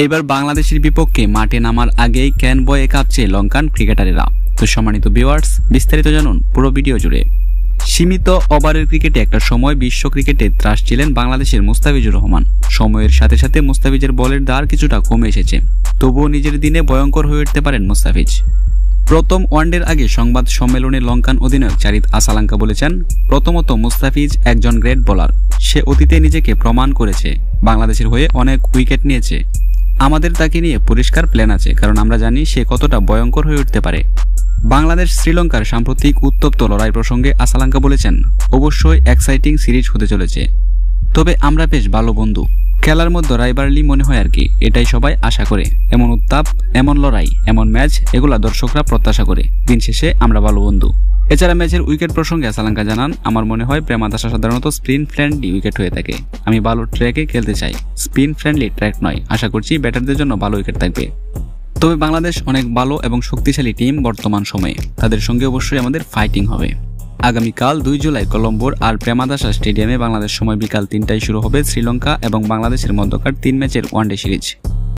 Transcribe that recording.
এবার বাংলাদেশের বিপক্ষে মাঠে নামার আগেই ক্যান বয়ে কাঁপছে লঙ্কান ক্রিকেটারেরা। তো সম্মানিত ভিউয়ার্স, বিস্তারিত জানুন পুরো ভিডিও জুড়ে। সীমিত ওভারের ক্রিকেটে একটা সময় বিশ্ব ক্রিকেটে ত্রাস ছিলেন বাংলাদেশের মুস্তাফিজুর রহমান। সময়ের সাথে সাথে মুস্তাফিজের বলের দাঁড় কিছুটা কমে এসেছে, তবুও নিজের দিনে ভয়ঙ্কর হয়ে উঠতে পারেন মুস্তাফিজ। প্রথম ওয়ানডের আগে সংবাদ সম্মেলনে লঙ্কান অধিনায়ক চারিত আসালাঙ্কা বলেছেন, প্রথমত মুস্তাফিজ একজন গ্রেট বোলার। সে অতীতে নিজেকে প্রমাণ করেছে, বাংলাদেশের হয়ে অনেক উইকেট নিয়েছে। আমাদের তাকে নিয়ে পরিষ্কার প্ল্যান আছে, কারণ আমরা জানি সে কতটা ভয়ঙ্কর হয়ে উঠতে পারে। বাংলাদেশ শ্রীলঙ্কার সাম্প্রতিক উত্তপ্ত লড়াই প্রসঙ্গে আসালাঙ্কা বলেছেন, অবশ্যই এক্সাইটিং সিরিজ হতে চলেছে, তবে আমরা বেশ ভালো বন্ধু। খেলার মধ্যে রাইভারলি মনে হয় আর কি, এটাই সবাই আশা করে। এমন উত্তাপ, এমন লড়াই, এমন ম্যাচ, এগুলা দর্শকরা প্রত্যাশা করে। দিন শেষে আমরা ভালো বন্ধু। এছাড়া ম্যাচের উইকেট প্রসঙ্গে আসালাঙ্কা জানান, আমার মনে হয় প্রেমাদাসা সাধারণত স্পিন ফ্রেন্ডলি উইকেট হয়ে থাকে। আমি ভালো ট্র্যাকে খেলতে চাই, স্পিন ফ্রেন্ডলি ট্র্যাক নয়। আশা করছি ব্যাটারদের জন্য ভালো উইকেট থাকবে। তবে বাংলাদেশ অনেক ভালো এবং শক্তিশালী টিম বর্তমান সময়ে, তাদের সঙ্গে অবশ্যই আমাদের ফাইটিং হবে। আগামীকাল 2 জুলাই কলম্বোর আর প্রেমাদাসা স্টেডিয়ামে বাংলাদেশ সময় বিকাল 3টায় শুরু হবে শ্রীলঙ্কা এবং বাংলাদেশের মধ্যকার 3 ম্যাচের ওয়ানডে সিরিজ।